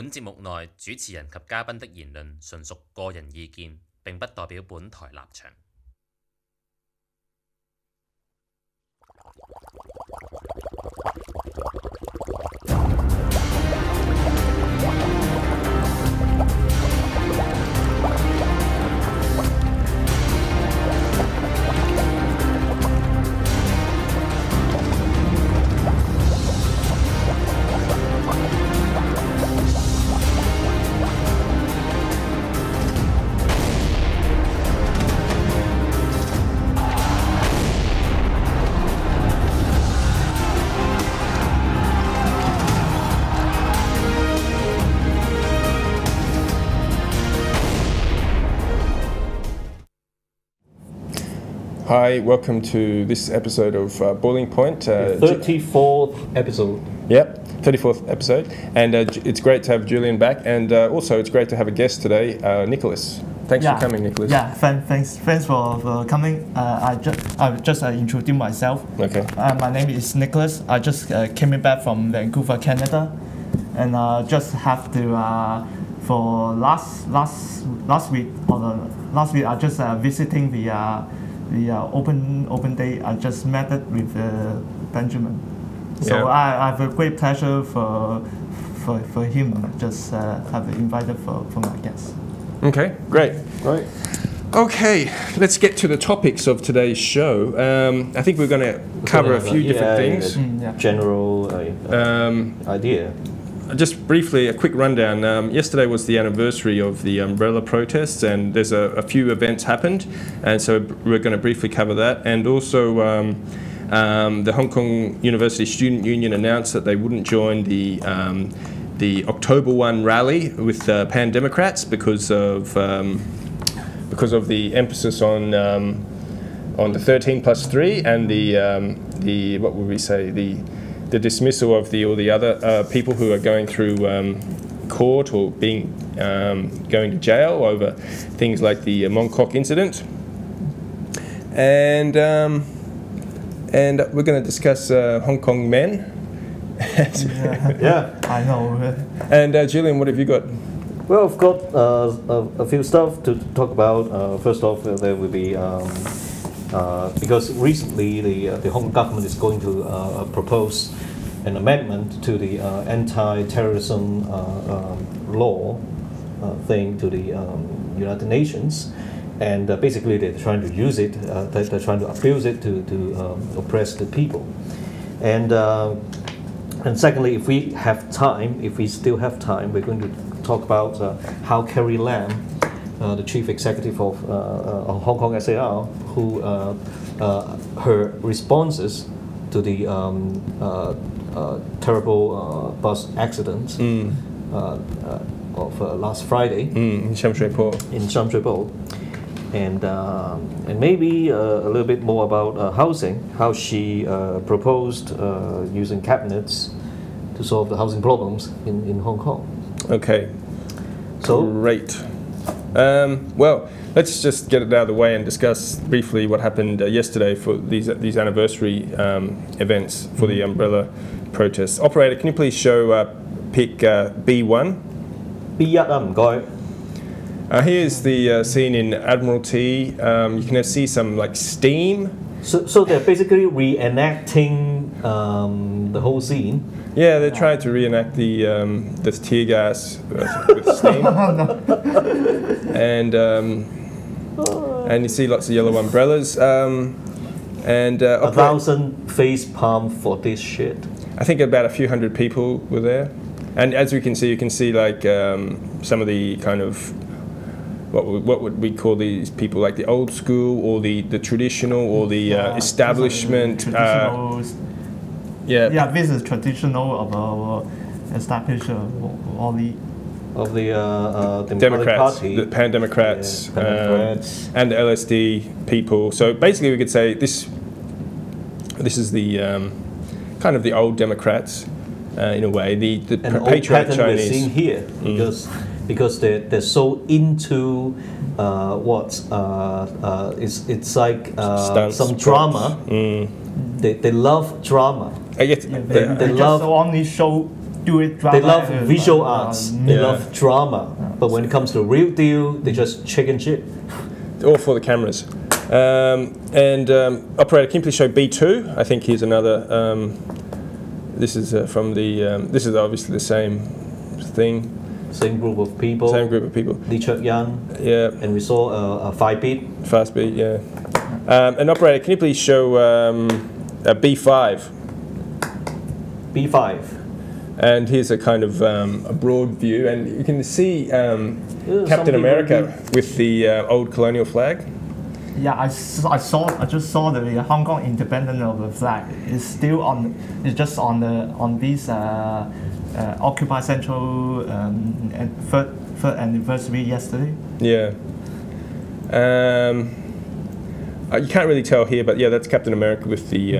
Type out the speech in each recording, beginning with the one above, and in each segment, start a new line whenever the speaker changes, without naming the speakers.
本節目內主持人及嘉賓的言論純屬個人意見，並不代表本台立場。
Hi, welcome to this episode of Boiling Point.
34th episode.
Yep, 34th episode. And it's great to have Julian back. And also it's great to have a guest today, Nicholas. Thanks for coming, Nicholas.
Yeah, thanks for coming. I just introduce myself.
Okay.
My name is Nicholas. I just came back from Vancouver, Canada. And just have to, for last week, I just visiting the open day. I just met it with Benjamin, so yeah. I have a great pleasure for him just have invited for my guests.
Okay, great. Right. Okay, let's get to the topics of today's show. I think we're going to cover a few different things.
General idea.
Just briefly, a quick rundown. Yesterday was the anniversary of the umbrella protests, and there's a few events happened, and so we're going to briefly cover that. And also, the Hong Kong University Student Union announced that they wouldn't join the October 1 rally with Pan Democrats because of the emphasis on the 13+3 and the what would we say, the dismissal of all the other people who are going through court or being going to jail over things like the Mong Kok incident, and we're going to discuss Hong Kong men.
Yeah, I know.
And Julian, what have you got?
Well, I've got a few stuff to talk about. First off, there will be because recently the Hong Kong government is going to propose an amendment to the anti-terrorism law thing to the United Nations, and basically they're trying to use it, they're trying to abuse it to oppress the people. And secondly, if we still have time, we're going to talk about how Carrie Lam, the chief executive of Hong Kong SAR, who her responses to the terrible bus accident of last Friday
in Sham Shui Po,
and maybe a little bit more about housing, how she proposed using cabinets to solve the housing problems in Hong Kong.
Okay,
so
great. Well, let's just get it out of the way and discuss briefly what happened yesterday for these anniversary events for the umbrella protests. Operator, can you please show pick B1?
B1 唔該.
Here's the scene in Admiralty. You can see some like steam.
So they're basically reenacting the whole scene.
Yeah, they're trying to reenact the tear gas with steam. And you see lots of yellow umbrellas. And
1,000 face palm for this shit.
I think about a few hundred people were there. And as you can see like some of the kind of what would we call these people, like the old school or the traditional or the establishment.
Yeah, this is traditional of our established all the
Democrats,
Party.
the Pan Democrats, and the LSD people. So basically, we could say this is the kind of the old Democrats in a way. The patriotic Chinese.
We're seeing here because they're so into it's like some drama. They love drama.
They love only show do it drama.
They love visual arts. They love drama. But when it comes to the real deal, they just chicken shit.
All for the cameras. Operator, can you please show B2? I think here's another. This is from the. This is obviously the same thing.
Same group of people.
Same group of people.
Lee Chuk-yan.
Yeah.
And we saw a 5-beat.
Fast beat, yeah. And operator, can you please show a B5?
B5.
And here's a kind of a broad view, and you can see Captain America with the old colonial flag.
Yeah, I just saw the Hong Kong independent of the flag. It's still on. It's just on this Occupy Central third anniversary yesterday.
Yeah. You can't really tell here, but yeah, that's Captain America with the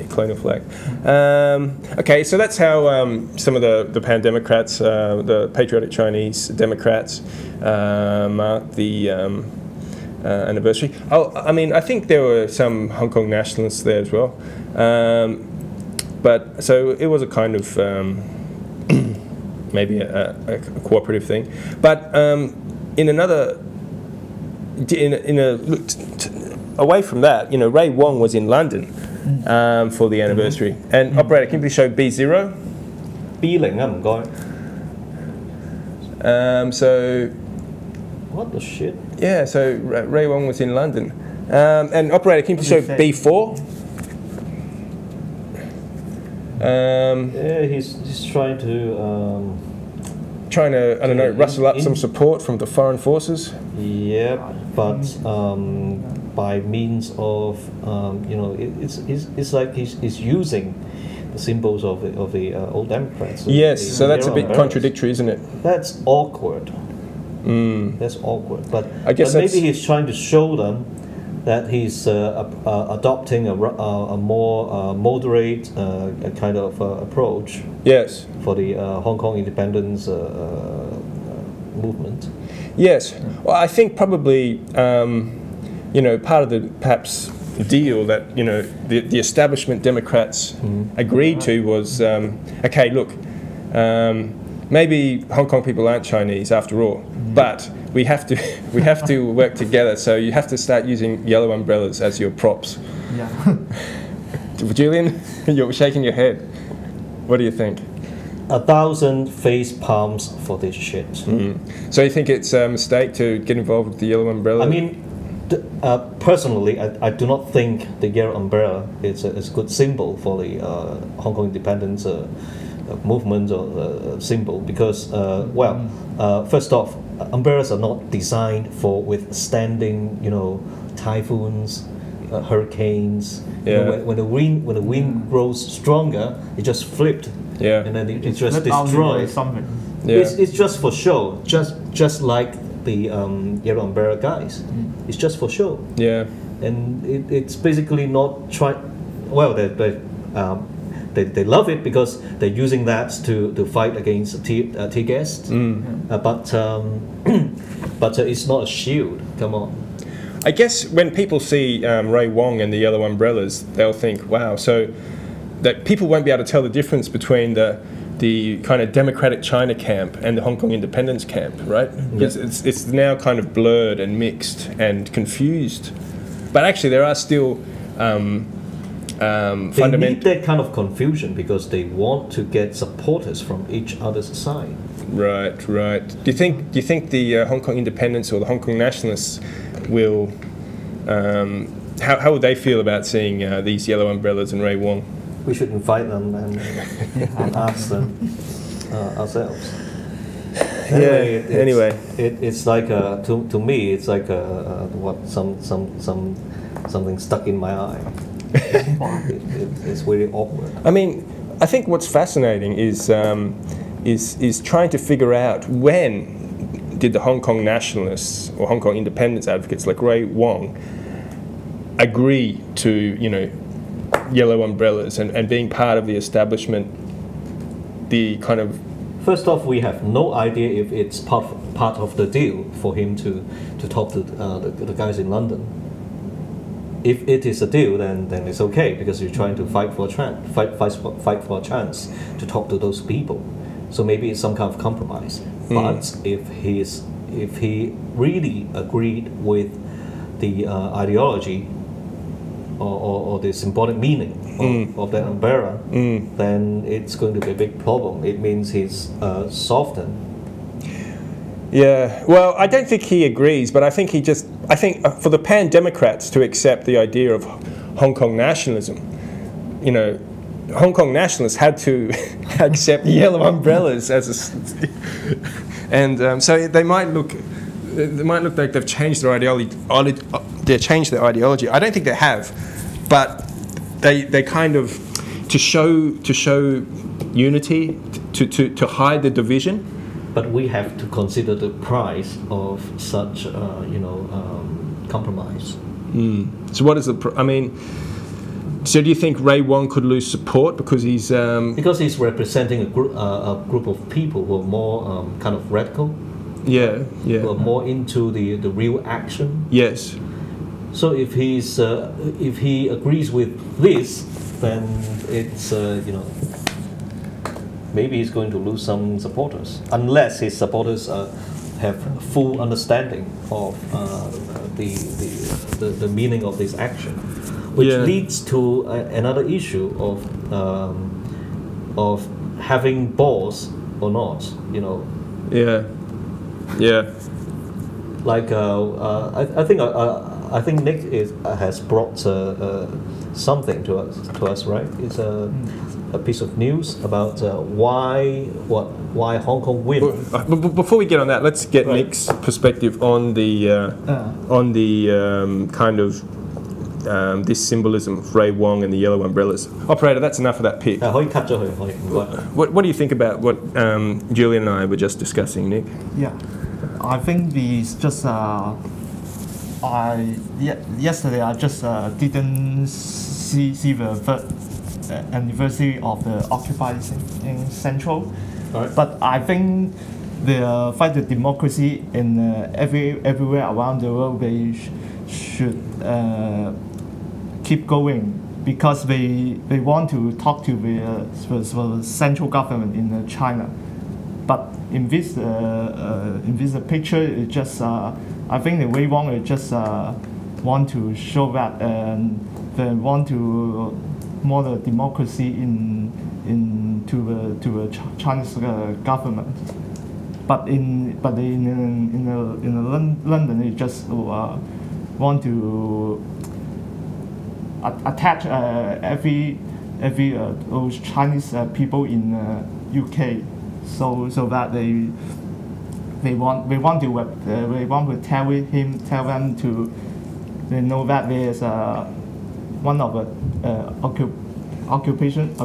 colonial flag. Okay, so that's how some of the Pan Democrats, the patriotic Chinese Democrats, marked the anniversary. Oh, I mean, I think there were some Hong Kong nationalists there as well. But so it was a kind of maybe a cooperative thing. But away from that, you know, Ray Wong was in London for the anniversary. And operator, can you please show B0?
B0 唔該.
So.
What the shit?
Yeah, so Ray Wong was in London. And operator, can you please show B4?
Yeah, he's trying to.
I don't know, rustle up some support from the foreign forces.
Yeah, but by means of you know, it's like he's using the symbols of the old Democrats.
Yes, so that's a bit contradictory, isn't it?
That's awkward. That's awkward. But
I guess
maybe he's trying to show them that he's adopting a more moderate kind of approach.
Yes.
For the Hong Kong independence movement.
Yes. Well, I think probably you know, part of the perhaps deal that, you know, the establishment Democrats agreed to was okay, look, maybe Hong Kong people aren't Chinese after all, but we have to work together. So you have to start using yellow umbrellas as your props.
Yeah.
Julian, you're shaking your head. What do you think?
1,000 face palms for this shit.
So you think it's a mistake to get involved with the yellow umbrella?
I mean, personally, I do not think the yellow umbrella is a good symbol for the Hong Kong independence movement or symbol because, first off, umbrellas are not designed for withstanding, you know, typhoons, hurricanes.
Yeah.
You know, when the wind grows stronger, it just flipped.
Yeah.
And then it just destroys
something.
Yeah.
It's just for show, just like the yellow umbrella guys. It's just for show.
Yeah.
And it's basically not well, they love it because they're using that to fight against tear gas. But it's not a shield. Come on.
I guess when people see Ray Wong and the yellow umbrellas, they'll think, wow, so that people won't be able to tell the difference between the kind of democratic China camp and the Hong Kong independence camp, right?
Yeah.
It's now kind of blurred and mixed and confused. But actually there are still
They need that kind of confusion because they want to get supporters from each other's side.
Right. Do you think the Hong Kong independents or the Hong Kong nationalists will how would they feel about seeing these yellow umbrellas and Ray Wong?
We should invite them and ask them ourselves. Anyway, it's like to me it's like something stuck in my eye. It's really awkward.
I mean, I think what's fascinating is trying to figure out when did the Hong Kong nationalists or Hong Kong independence advocates like Ray Wong agree to, you know, yellow umbrellas and being part of the establishment, the kind of...
First off, we have no idea if it's part of the deal for him to talk to the guys in London. if it is a deal, then it's okay because you're trying to fight for a chance to talk to those people. So maybe it's some kind of compromise. But if he really agreed with the ideology or the symbolic meaning of the umbrella, then it's going to be a big problem. It means he's softened.
Yeah, well, I don't think he agrees, but I think for the pan-democrats to accept the idea of Hong Kong nationalism, you know, Hong Kong nationalists had to accept yellow umbrellas as a, and so they might look like they've changed their ideology. They changed their ideology. I don't think they have, but they kind of to show unity, to hide the division.
But we have to consider the price of such, compromise.
So what is the? So do you think Ray Wong could lose support because he's?
Because he's representing a group of people who are more kind of radical.
Yeah.
Who are more into the real action.
Yes.
So if he agrees with this, then it's maybe he's going to lose some supporters, unless his supporters have full understanding of the meaning of this action, which leads to another issue of having balls or not, Yeah. Like I think Nick has brought something to us, right? It's a piece of news about why Hong Kong win.
But before we get on that, let's get Nick's perspective on the kind of this symbolism of Ray Wong and the yellow umbrellas. Operator, that's enough of that pit. What do you think about what Julian and I were just discussing, Nick?
Yeah, I think it's just yesterday I just didn't see the third anniversary of the occupying Central, but I think the fight for democracy in everywhere around the world, they should keep going, because they want to talk to the central government in China. But in this picture, it just I think the Ray Wong just want to show that they want to more the democracy to the Chinese government. But in London, they just want to attach every those Chinese people in UK, so that they want to tell them to they know that there is one of the occupation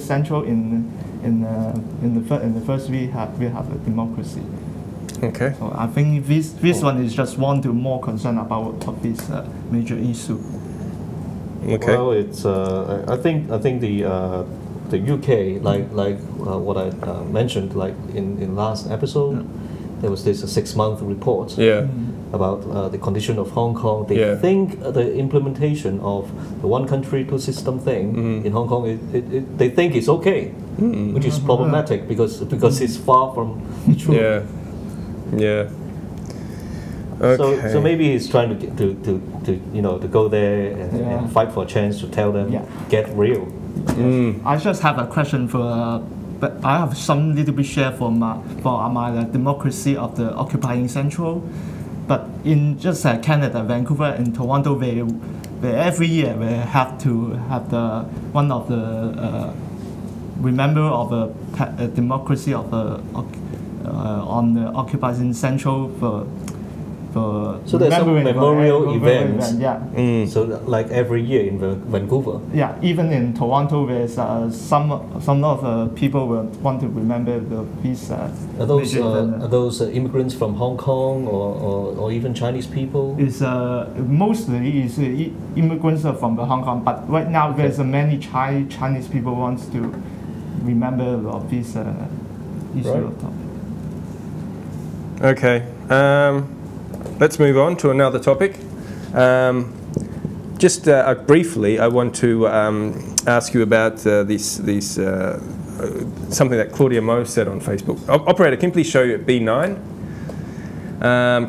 central in the first we have a democracy.
Okay.
So I think this one is just want to more concerned about this major issue.
Okay.
Well, it's I think the UK, like what I mentioned, like in last episode, there was this 6-month report about the condition of Hong Kong. They think the implementation of the one country, two system thing in Hong Kong, they think it's okay, which is problematic because it's far from true.
Yeah. Okay.
So maybe he's trying to go there and fight for a chance to tell them get real.
I just have a question but I have some little bit share for my democracy of the occupying Central. But in just Canada, Vancouver and Toronto, they every year they have to have the one of the remember of the democracy of the on the occupying Central for
so there's some memorial events. So like every year in Vancouver.
Yeah, even in Toronto, there's some of the people will want to remember these.
Are those immigrants from Hong Kong or even Chinese people?
It's mostly is immigrants from Hong Kong, but right now there's many Chinese people wants to remember of this issue.
Okay. Let's move on to another topic. Just briefly, I want to ask you about something that Claudia Mo said on Facebook. Operator, can you please show you at B9?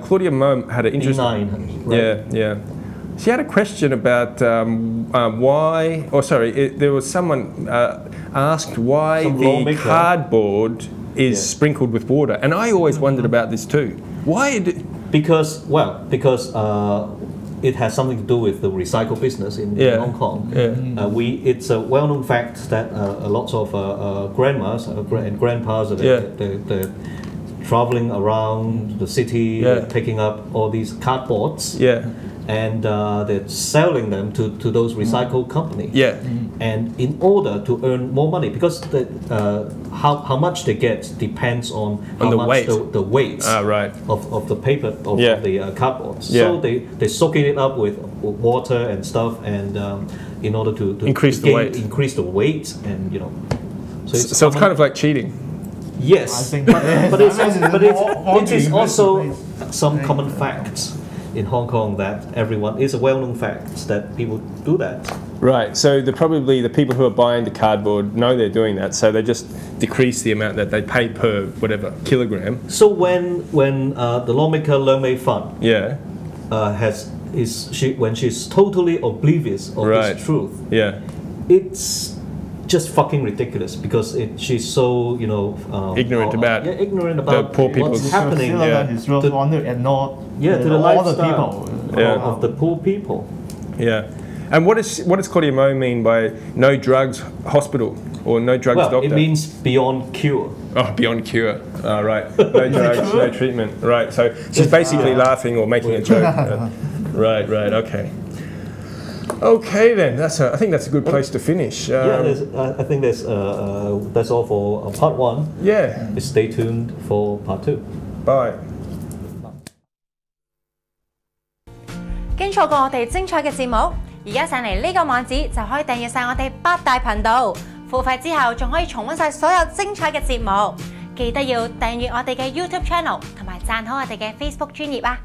Claudia Mo had an interesting...
B9, right?
Yeah. She had a question about why... there was someone asked why the cardboard is sprinkled with water. And I always wondered about this too. Why?
Because it has something to do with the recycle business in Hong Kong. It's a well-known fact that lots of grandmas and grandpas they're traveling around the city, picking up all these cardboards, and they're selling them to those recycle companies. And in order to earn more money, because how much they get depends on how much the weight of the paper of the cardboard. So they soak it up with water and stuff, and in order to increase the weight, and
So it's kind of like cheating.
Yes, but it is also some common facts in Hong Kong that it's a well-known fact that people do that.
Right, so probably the people who are buying the cardboard know they're doing that, so they just decrease the amount that they pay per whatever kilogram.
So when the lawmaker Leung Mei Fan when she's totally oblivious of this truth, it's just fucking ridiculous because she's so ignorant about
the poor people.
What's happening
to the lifestyle of the poor people.
And what does Claudia Mo mean by no drugs hospital or no drugs doctor?
It means beyond cure.
Oh, beyond cure. Right. No drugs, no treatment. Right. So she's basically laughing or making a joke. Right. Okay. Okay then. I think that's a good place to finish.
I think that's all for part 1. Stay tuned for part 2.
Bye.
經錯過我哋精彩嘅節目，而家上嚟呢個網址就可以訂閱晒我哋8大頻道，付費之後仲可以重溫晒所有精彩嘅節目。記得要訂閱我哋嘅 YouTube Channel 同埋讚好我哋嘅 Facebook 專頁啊！